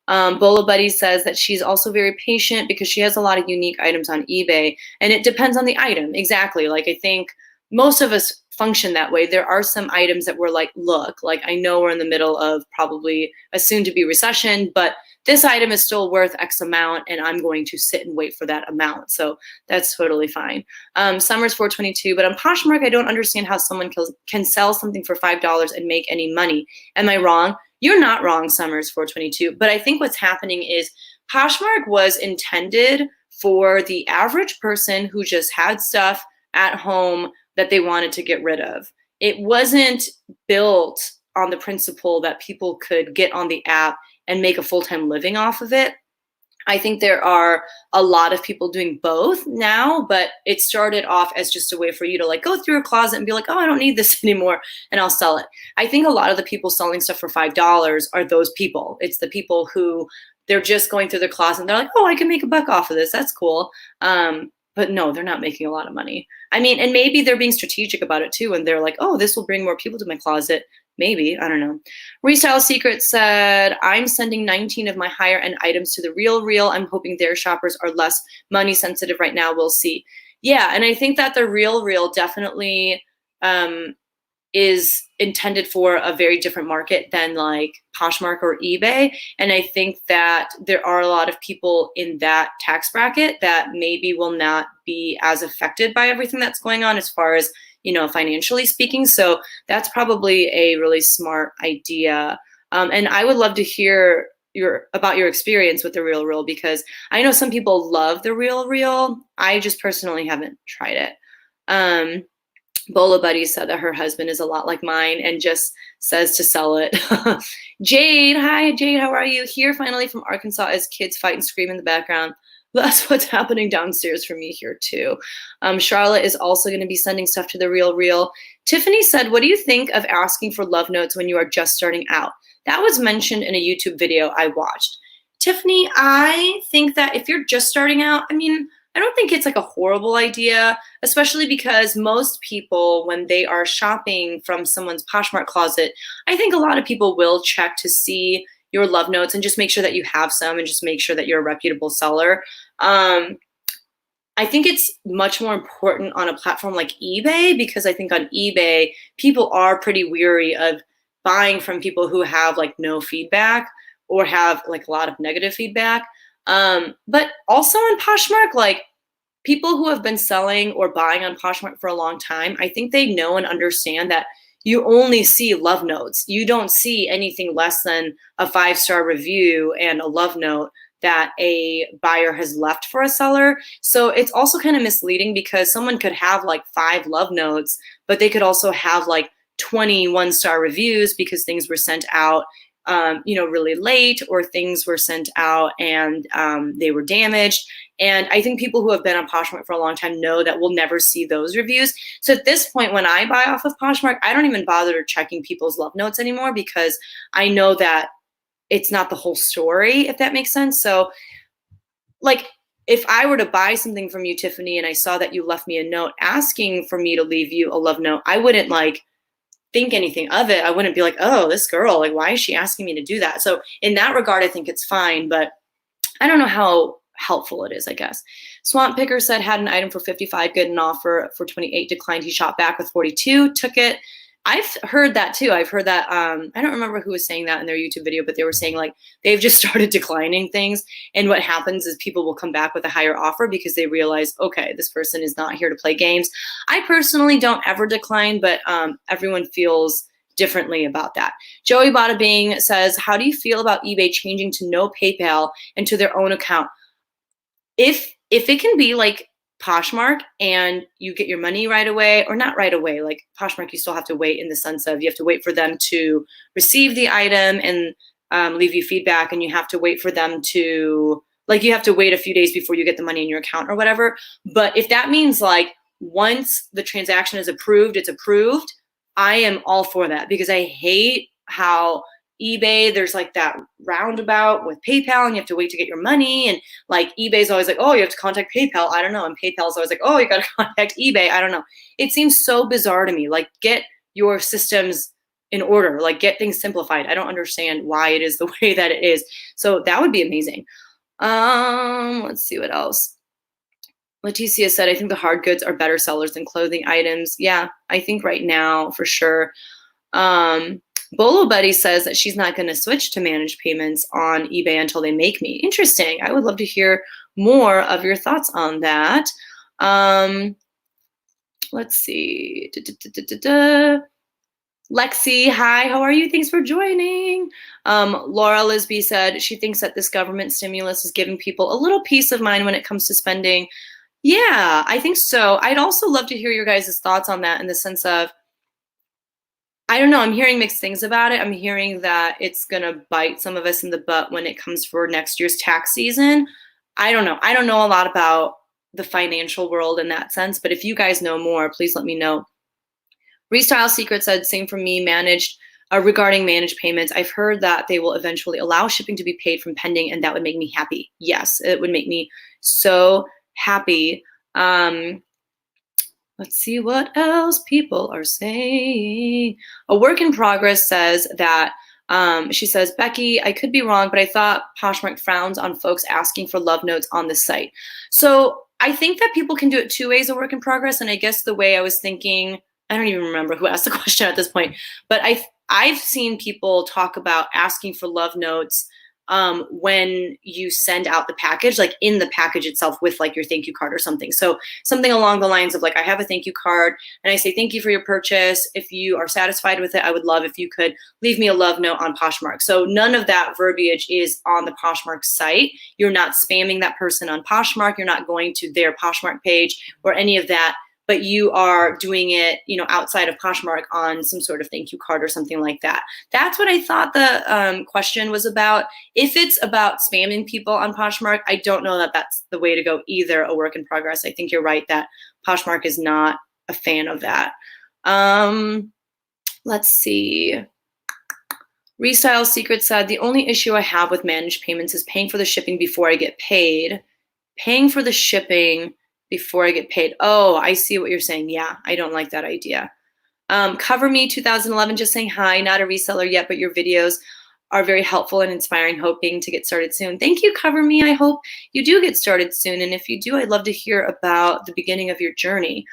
Bola Buddy says that she's also very patient because she has a lot of unique items on eBay, and it depends on the item. Exactly. Like, I think most of us function that way. There are some items that we're like, look, like, I know we're in the middle of probably a soon to be recession, but this item is still worth X amount, and I'm going to sit and wait for that amount. So that's totally fine. Summer's 422, but on Poshmark, I don't understand how someone can sell something for $5 and make any money. Am I wrong? You're not wrong, Summers 422. But I think what's happening is Poshmark was intended for the average person who just had stuff at home that they wanted to get rid of. It wasn't built on the principle that people could get on the app and make a full-time living off of it. I think there are a lot of people doing both now, but it started off as just a way for you to like go through a closet and be like, oh, I don't need this anymore, and I'll sell it. I think a lot of the people selling stuff for $5 are those people. It's the people who they're just going through the closet and they're like, oh, I can make a buck off of this. That's cool. But no, they're not making a lot of money. I mean, and maybe they're being strategic about it too. And they're like, oh, this will bring more people to my closet. Maybe, I don't know. Restyle Secret said, I'm sending 19 of my higher end items to the Real. I'm hoping their shoppers are less money sensitive right now. We'll see. Yeah, and I think that the Real definitely is intended for a very different market than like Poshmark or eBay. And I think that there are a lot of people in that tax bracket that maybe will not be as affected by everything that's going on as far as, you know, financially speaking. So that's probably a really smart idea. And I would love to hear about your experience with the Real, because I know some people love the Real. I just personally haven't tried it. Bola Buddy said that her husband is a lot like mine and just says to sell it. Jade, hi Jade, how are you? Here finally from Arkansas as kids fight and scream in the background. That's what's happening downstairs for me here too. Charlotte is also going to be sending stuff to the Real. Tiffany said, what do you think of asking for love notes when you are just starting out? That was mentioned in a YouTube video I watched. Tiffany, I think that if you're just starting out, I mean, I don't think it's like a horrible idea, especially because most people, when they are shopping from someone's Poshmark closet, I think a lot of people will check to see your love notes and just make sure that you have some and just make sure that you're a reputable seller. I think it's much more important on a platform like eBay, because I think on eBay, people are pretty weary of buying from people who have like no feedback or have like a lot of negative feedback. But also on Poshmark, like people who have been selling or buying on Poshmark for a long time, I think they know and understand that you only see love notes. You don't see anything less than a 5-star review and a love note that a buyer has left for a seller. So it's also kind of misleading because someone could have like 5 love notes, but they could also have like 20 1-star reviews because things were sent out really late, or things were sent out and they were damaged. And I think people who have been on Poshmark for a long time know that we'll never see those reviews. So at this point, when I buy off of Poshmark, I don't even bother checking people's love notes anymore, because I know that it's not the whole story, if that makes sense. So like, if I were to buy something from you, Tiffany, and I saw that you left me a note asking for me to leave you a love note, I wouldn't like think anything of it. I wouldn't be like, oh, this girl, like, why is she asking me to do that? So in that regard, I think it's fine, but I don't know how helpful it is, I guess. Swamp Picker said, had an item for 55, get an offer for 28, declined. He shot back with 42, took it. I've heard that too. I've heard that, I don't remember who was saying that in their YouTube video, but they were saying like, they've just started declining things. And what happens is people will come back with a higher offer because they realize, okay, this person is not here to play games. I personally don't ever decline, but everyone feels differently about that. Joey Bada Bing says, how do you feel about eBay changing to no PayPal and to their own account? If it can be like Poshmark and you get your money right away, or not right away, like Poshmark, you still have to wait in the sense of you have to wait for them to receive the item and leave you feedback, and you have to wait for them to, like, you have to wait a few days before you get the money in your account or whatever. But if that means like once the transaction is approved, it's approved, I am all for that, because I hate how eBay, there's like that roundabout with PayPal and you have to wait to get your money. And like eBay's always like, oh, you have to contact PayPal. I don't know. And PayPal's always like, oh, you got to contact eBay. I don't know. It seems so bizarre to me. Like, get your systems in order, like get things simplified. I don't understand why it is the way that it is. So that would be amazing. Let's see what else. Leticia said, I think the hard goods are better sellers than clothing items. Yeah, I think right now for sure. Bolo Buddy says that she's not going to switch to managed payments on eBay until they make me. Interesting. I would love to hear more of your thoughts on that. Let's see. Lexi, hi, how are you? Thanks for joining. Laura Lisby said she thinks that this government stimulus is giving people a little peace of mind when it comes to spending. Yeah, I think so. I'd also love to hear your guys' thoughts on that in the sense of, I don't know, I'm hearing mixed things about it. I'm hearing that it's going to bite some of us in the butt when it comes for next year's tax season. I don't know. I don't know a lot about the financial world in that sense, but if you guys know more, please let me know. Restyle Secret said, same for me, regarding managed payments. I've heard that they will eventually allow shipping to be paid from pending, and that would make me happy. Yes, it would make me so happy. Let's see what else people are saying. A work in progress says that, she says, Becky, I could be wrong, but I thought Poshmark frowns on folks asking for love notes on the site. So I think that people can do it 2 ways, a work in progress. And I guess the way I was thinking, I don't even remember who asked the question at this point, but I've seen people talk about asking for love notes when you send out the package, like in the package itself with like your thank you card or something. So something along the lines of like, I have a thank you card and I say, thank you for your purchase. If you are satisfied with it, I would love if you could leave me a love note on Poshmark. So none of that verbiage is on the Poshmark site. You're not spamming that person on Poshmark. You're not going to their Poshmark page or any of that, but you are doing it, outside of Poshmark on some sort of thank you card or something like that. That's what I thought the question was about. If it's about spamming people on Poshmark, I don't know that that's the way to go either, a work in progress. I think you're right that Poshmark is not a fan of that. Let's see. Restyle Secret said, the only issue I have with managed payments is paying for the shipping before I get paid. Paying for the shipping before I get paid. Oh, I see what you're saying. Yeah, I don't like that idea. Cover Me 2011 just saying hi, not a reseller yet, but your videos are very helpful and inspiring, hoping to get started soon. Thank you, Cover Me. I hope you do get started soon. And if you do, I'd love to hear about the beginning of your journey.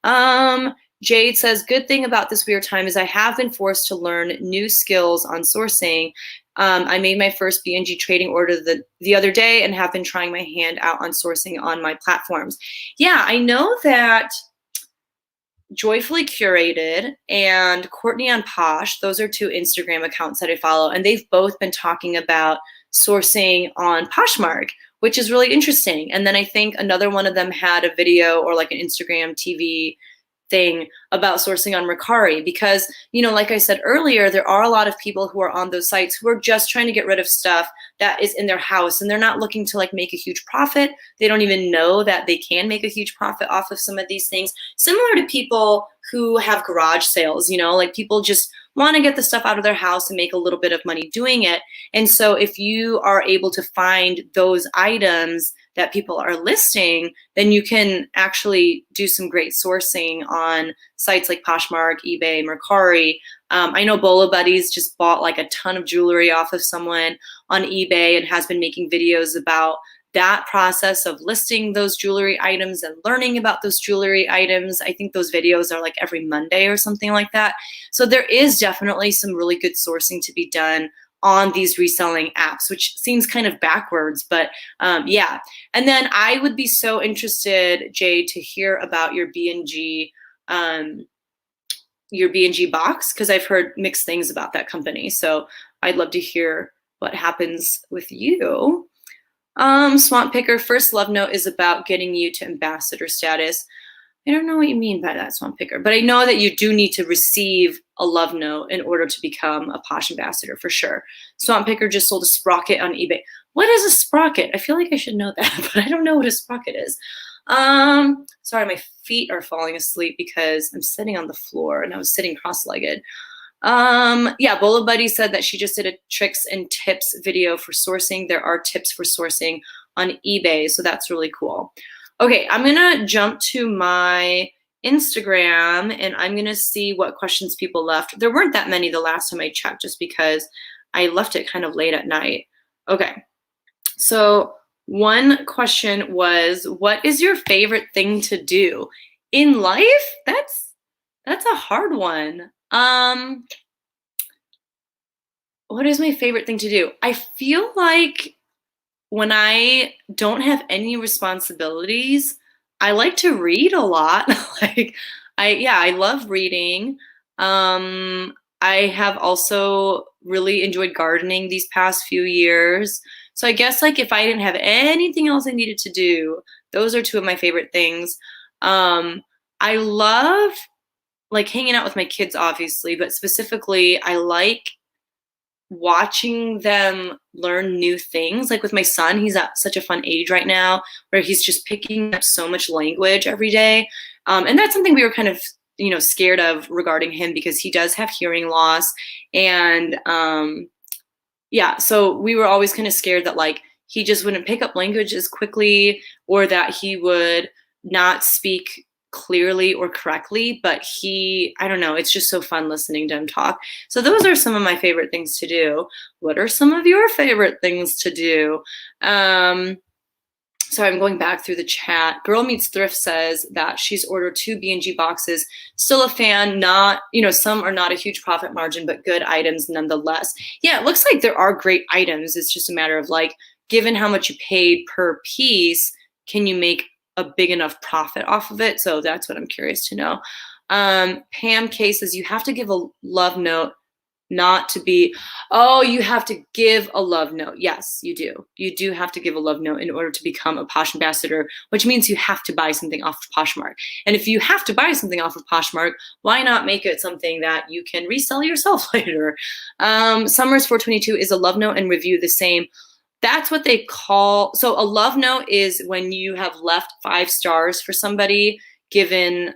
Jade says, good thing about this weird time is I have been forced to learn new skills on sourcing. I made my first B&G trading order the other day and have been trying my hand out on sourcing on my platforms. Yeah, I know that Joyfully Curated and Courtney on Posh, those are 2 Instagram accounts that I follow, and they've both been talking about sourcing on Poshmark, which is really interesting. And then I think another one of them had a video or like an Instagram TV thing about sourcing on Mercari because, like I said earlier, there are a lot of people who are on those sites who are just trying to get rid of stuff that is in their house and they're not looking to like make a huge profit. They don't even know that they can make a huge profit off of some of these things. Similar to people who have garage sales, like people just want to get the stuff out of their house and make a little bit of money doing it. And so if you are able to find those items that people are listing, then you can actually do some great sourcing on sites like Poshmark, eBay, Mercari. I know Bolo Buddies just bought like a ton of jewelry off of someone on eBay and has been making videos about that process of listing those jewelry items and learning about those jewelry items. I think those videos are like every Monday or something like that. So there is definitely some really good sourcing to be done on these reselling apps, which seems kind of backwards, but yeah. And then I would be so interested, Jade, to hear about your B&G box, because I've heard mixed things about that company. So I'd love to hear what happens with you. Swamp Picker, first love note is about getting you to ambassador status. I don't know what you mean by that, Swamp Picker, but I know that you do need to receive a love note in order to become a Posh ambassador for sure. Swamp Picker just sold a sprocket on eBay. What is a sprocket? I feel like I should know that, but I don't know what a sprocket is. Sorry, my feet are falling asleep because I'm sitting on the floor and I was sitting cross-legged. Yeah, Bola Buddy said that she just did a tricks and tips video for sourcing. There are tips for sourcing on eBay, so that's really cool. Okay, I'm gonna jump to my Instagram and I'm going to see what questions people left. There weren't that many the last time I checked just because I left it kind of late at night. Okay. So one question was, what is your favorite thing to do in life? That's a hard one. What is my favorite thing to do? I feel like when I don't have any responsibilities, I like to read a lot. Like I love reading. Um, I have also really enjoyed gardening these past few years. So I guess like if I didn't have anything else I needed to do, those are two of my favorite things. I love like hanging out with my kids, obviously, but specifically, I like watching them learn new things. Like with my son, he's at such a fun age right now where he's just picking up so much language every day. And that's something we were kind of, scared of regarding him because he does have hearing loss. And yeah, so we were always kind of scared that like he just wouldn't pick up language as quickly or that he would not speak clearly or correctly, but I don't know, it's just so fun listening to him talk. So those are some of my favorite things to do. What are some of your favorite things to do? So I'm going back through the chat. Girl Meets Thrift says that she's ordered 2 B&G boxes. Still a fan, not, some are not a huge profit margin, but good items nonetheless. Yeah, it looks like there are great items. It's just a matter of like, given how much you paid per piece, can you make a big enough profit off of it? So that's what I'm curious to know. Pam K says you have to give a love note not to be, oh, you have to give a love note. Yes, you do. You do have to give a love note in order to become a Posh ambassador, which means you have to buy something off of Poshmark. And if you have to buy something off of Poshmark, why not make it something that you can resell yourself later? Summers 422 is a love note and review the same. That's what they call, so a love note is when you have left 5 stars for somebody given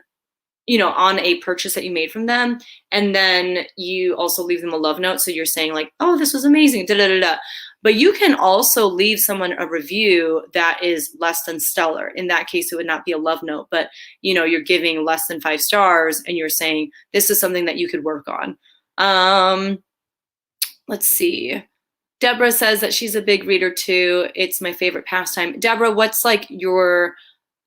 on a purchase that you made from them. And then you also leave them a love note. So you're saying like, oh, this was amazing, da da da da. But you can also leave someone a review that is less than stellar. In that case, it would not be a love note, but you're giving less than 5 stars and you're saying this is something that you could work on. Let's see. Deborah says that she's a big reader too. It's my favorite pastime. Deborah, what's like your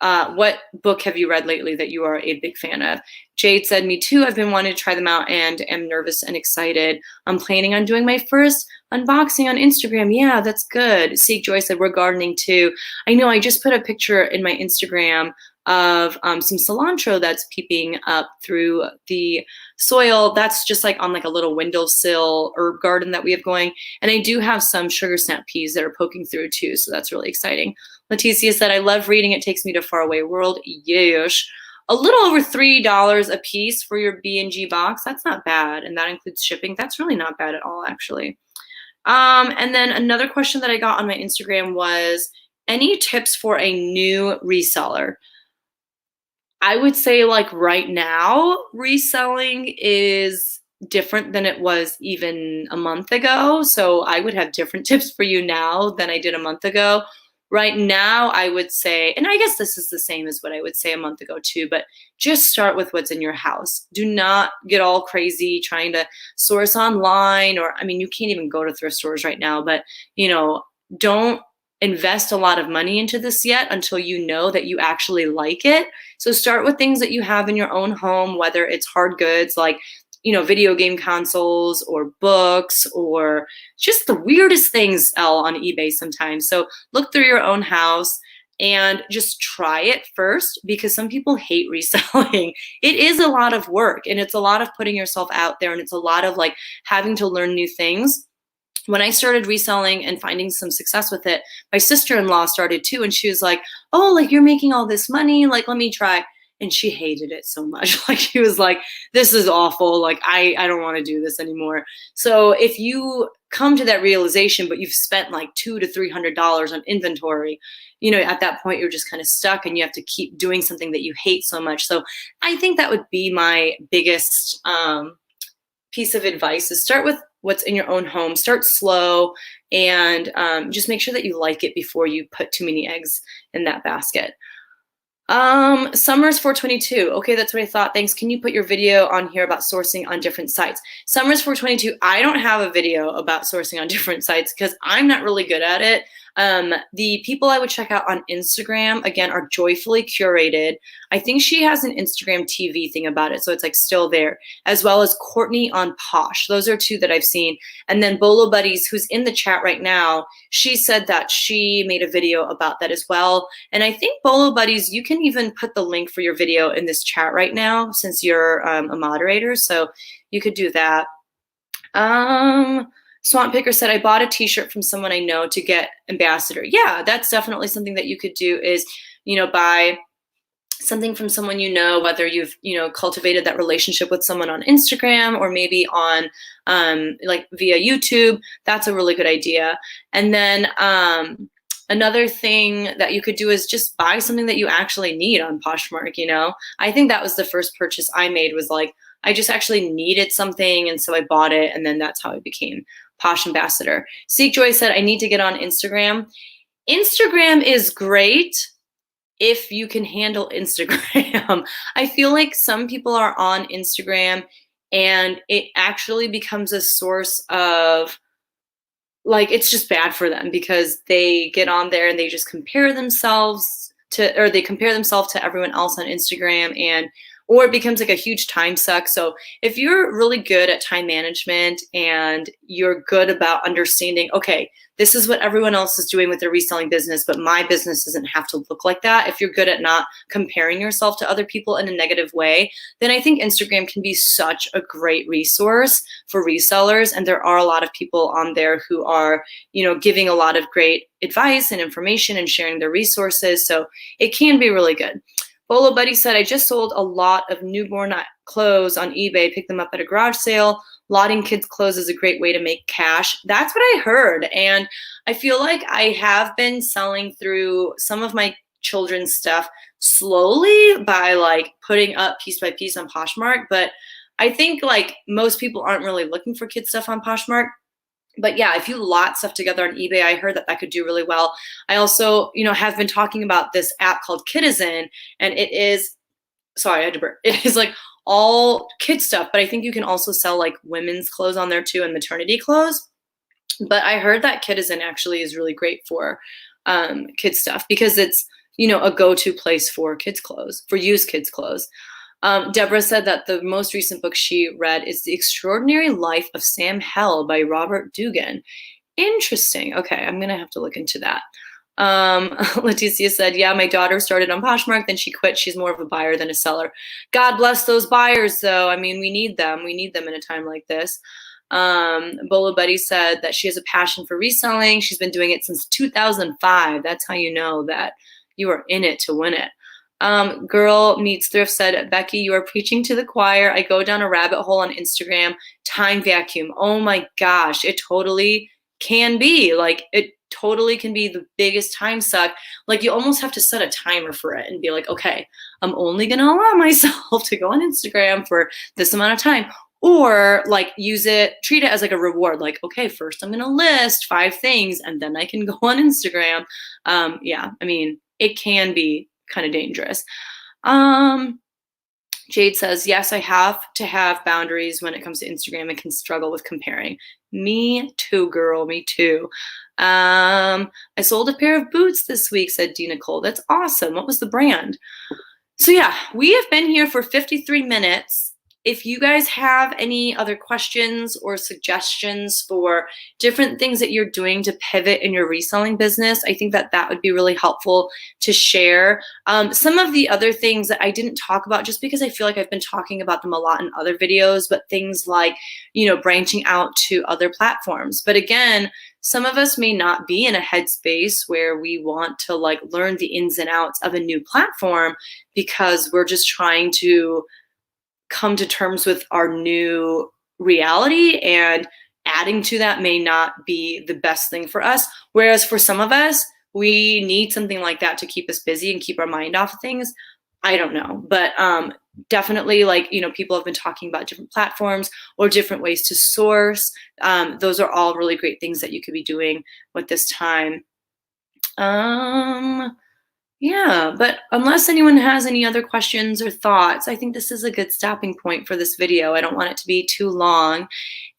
what book have you read lately that you are a big fan of? Jade said, me too. I've been wanting to try them out and am nervous and excited. I'm planning on doing my first unboxing on Instagram. Yeah, that's good. Seek Joy said, we're gardening too. I know, I just put a picture in my Instagram of some cilantro that's peeping up through the soil. That's just like on like a little windowsill herb garden that we have going. And I do have some sugar snap peas that are poking through too. So that's really exciting. Leticia said, I love reading. It takes me to faraway world. Yes. A little over $3 a piece for your B&G box. That's not bad. And that includes shipping. That's really not bad at all, actually. And then another question that I got on my Instagram was, any tips for a new reseller? I would say like right now, reselling is different than it was even a month ago. So I would have different tips for you now than I did a month ago. Right now, I would say, and I guess this is the same as what I would say a month ago too, but just start with what's in your house. Do not get all crazy trying to source online, or, I mean, you can't even go to thrift stores right now, but, don't invest a lot of money into this yet until you know that you actually like it. So start with things that you have in your own home, whether it's hard goods like video game consoles or books or just the weirdest things sell on eBay sometimes. So look through your own house and just try it first, because some people hate reselling. It is a lot of work and it's a lot of putting yourself out there, and it's a lot of like having to learn new things. When I started reselling and finding some success with it, my sister-in-law started too. And she was like, oh, like you're making all this money, like let me try. And she hated it so much. Like she was like, this is awful. Like I don't want to do this anymore. So if you come to that realization, but you've spent like $200 to $300 on inventory, at that point you're just kind of stuck and you have to keep doing something that you hate so much. So I think that would be my biggest piece of advice, is start with what's in your own home. Start slow and just make sure that you like it before you put too many eggs in that basket. Summers 422. Okay, that's what I thought. Thanks. Can you put your video on here about sourcing on different sites? Summers 422. I don't have a video about sourcing on different sites because I'm not really good at it. The people I would check out on Instagram, again, are Joyfully Curated. I think she has an Instagram TV thing about it, so it's like still there, as well as Courtney on Posh. Those are two that I've seen. And then Bolo Buddies, who's in the chat right now, she said that she made a video about that as well. And I think Bolo Buddies, you can even put the link for your video in this chat right now since you're a moderator, so you could do that. Swamp Picker said, I bought a t-shirt from someone I know to get ambassador. Yeah, that's definitely something that you could do is, buy something from someone whether you've, cultivated that relationship with someone on Instagram or maybe on like via YouTube. That's a really good idea. And then another thing that you could do is just buy something that you actually need on Poshmark, I think that was the first purchase I made was like, I just actually needed something, and so I bought it, and then that's how I became Posh Ambassador. Seek Joy said, I need to get on Instagram. Instagram is great if you can handle Instagram. I feel like some people are on Instagram, and it actually becomes a source of, like, it's just bad for them because they get on there and they just compare themselves to everyone else on Instagram, or it becomes like a huge time suck. So if you're really good at time management and you're good about understanding, okay, this is what everyone else is doing with their reselling business, but my business doesn't have to look like that. If you're good at not comparing yourself to other people in a negative way, then I think Instagram can be such a great resource for resellers. And there are a lot of people on there who are, giving a lot of great advice and information and sharing their resources. So it can be really good. Bolo Buddy said, I just sold a lot of newborn clothes on eBay, picked them up at a garage sale. Lotting kids' clothes is a great way to make cash. That's what I heard. And I feel like I have been selling through some of my children's stuff slowly by like putting up piece by piece on Poshmark. But I think like most people aren't really looking for kids' stuff on Poshmark. But yeah, if you lot stuff together on eBay, I heard that could do really well. I also, have been talking about this app called Kidizen, and it is, sorry, I had to burp. It is like all kid stuff, but I think you can also sell like women's clothes on there too and maternity clothes. But I heard that Kidizen actually is really great for kids stuff because it's, a go-to place for kids clothes, for used kids clothes. Deborah said that the most recent book she read is The Extraordinary Life of Sam Hell by Robert Dugan. Interesting. Okay, I'm going to have to look into that. Leticia said, yeah, my daughter started on Poshmark, then she quit. She's more of a buyer than a seller. God bless those buyers, though. I mean, we need them. We need them in a time like this. Bolo Buddy said that she has a passion for reselling. She's been doing it since 2005. That's how you know that you are in it to win it. Girl Meets Thrift said, Becky, you are preaching to the choir. I go down a rabbit hole on Instagram. Time vacuum. Oh my gosh, it totally can be. Like, it totally can be the biggest time suck. Like, you almost have to set a timer for it and be like, okay, I'm only going to allow myself to go on Instagram for this amount of time. Or like treat it as like a reward. Like, okay, first I'm going to list 5 things and then I can go on Instagram. Yeah, I mean, it can be kind of dangerous. Jade says, yes, I have to have boundaries when it comes to Instagram and can struggle with comparing. Me too, girl, me too. I sold a pair of boots this week, said Dina Cole. That's awesome. What was the brand? So yeah, we have been here for 53 minutes. If you guys have any other questions or suggestions for different things that you're doing to pivot in your reselling business, I think that would be really helpful to share. Some of the other things that I didn't talk about, just because I feel like I've been talking about them a lot in other videos, but things like, branching out to other platforms. But again, some of us may not be in a headspace where we want to like learn the ins and outs of a new platform because we're just trying to come to terms with our new reality, and adding to that may not be the best thing for us. Whereas for some of us, we need something like that to keep us busy and keep our mind off of things. I don't know, but definitely, like, people have been talking about different platforms or different ways to source. Those are all really great things that you could be doing with this time. Yeah, but unless anyone has any other questions or thoughts, I think this is a good stopping point for this video. I don't want it to be too long.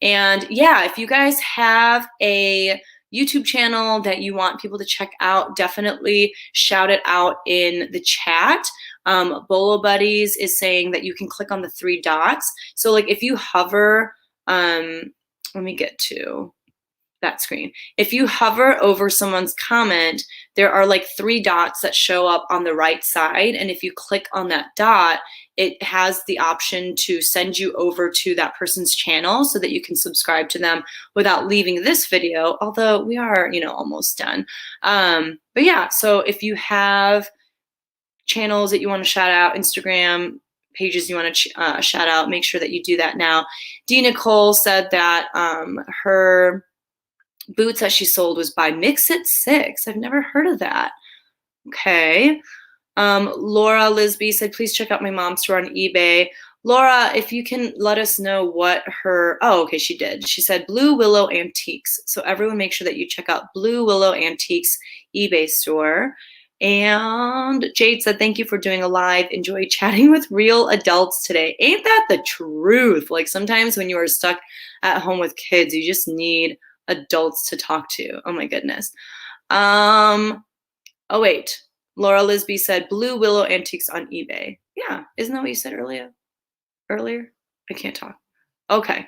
And yeah, if you guys have a YouTube channel that you want people to check out, definitely shout it out in the chat. Bolo Buddies is saying that you can click on the three dots. So like if you hover, let me get to that screen. If you hover over someone's comment, there are like three dots that show up on the right side. And if you click on that dot, it has the option to send you over to that person's channel so that you can subscribe to them without leaving this video, although we are, almost done. But yeah, so if you have channels that you want to shout out, Instagram pages you want to shout out, make sure that you do that now. Dee Nicole said that her boots that she sold was by Mix It 6. I've never heard of that. Okay. Laura Lisby said, please check out my mom's store on eBay. Laura, if you can let us know what her, oh, okay, she did. She said Blue Willow Antiques. So everyone make sure that you check out Blue Willow Antiques eBay store. And Jade said, thank you for doing a live. Enjoy chatting with real adults today. Ain't that the truth? Like sometimes when you are stuck at home with kids, you just need adults to talk to. Oh my goodness. Oh wait. Laura Lisby said Blue Willow Antiques on eBay. Yeah, isn't that what you said earlier? I can't talk. Okay.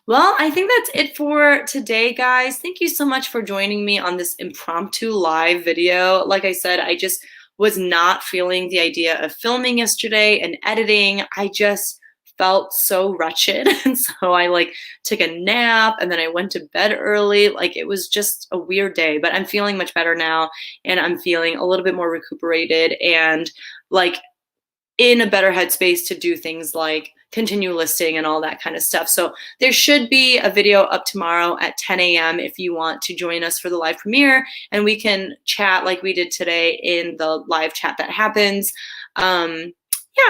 Well, I think that's it for today, guys. Thank you so much for joining me on this impromptu live video. Like I said, I just was not feeling the idea of filming yesterday and editing. I just felt so wretched. And so I took a nap and then I went to bed early. It was just a weird day, but I'm feeling much better now and I'm feeling a little bit more recuperated and in a better headspace to do things like continue listing and all that kind of stuff. So there should be a video up tomorrow at 10 a.m. if you want to join us for the live premiere and we can chat like we did today in the live chat that happens. Yeah,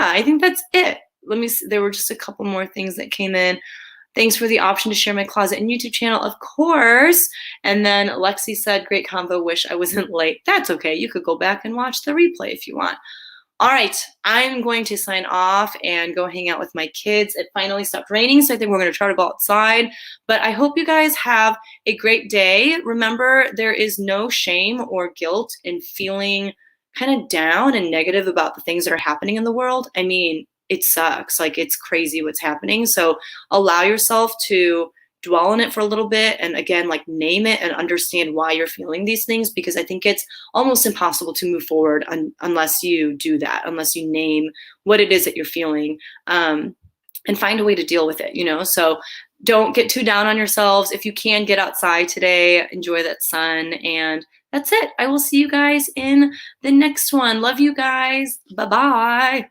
I think that's it. Let me see. There were just a couple more things that came in. Thanks for the option to share my closet and YouTube channel, of course. And then Lexi said, great convo, wish I wasn't late. That's okay. You could go back and watch the replay if you want. All right, I'm going to sign off and go hang out with my kids. It finally stopped raining, so I think we're going to try to go outside. But I hope you guys have a great day. Remember, there is no shame or guilt in feeling kind of down and negative about the things that are happening in the world. I mean, it sucks. It's crazy what's happening. So allow yourself to dwell on it for a little bit and again name it and understand why you're feeling these things, because I think it's almost impossible to move forward unless you do that, unless you name what it is that you're feeling and find a way to deal with it. So don't get too down on yourselves. If you can, get outside today, enjoy that sun, and that's it. I will see you guys in the next one. Love you guys. Bye-bye.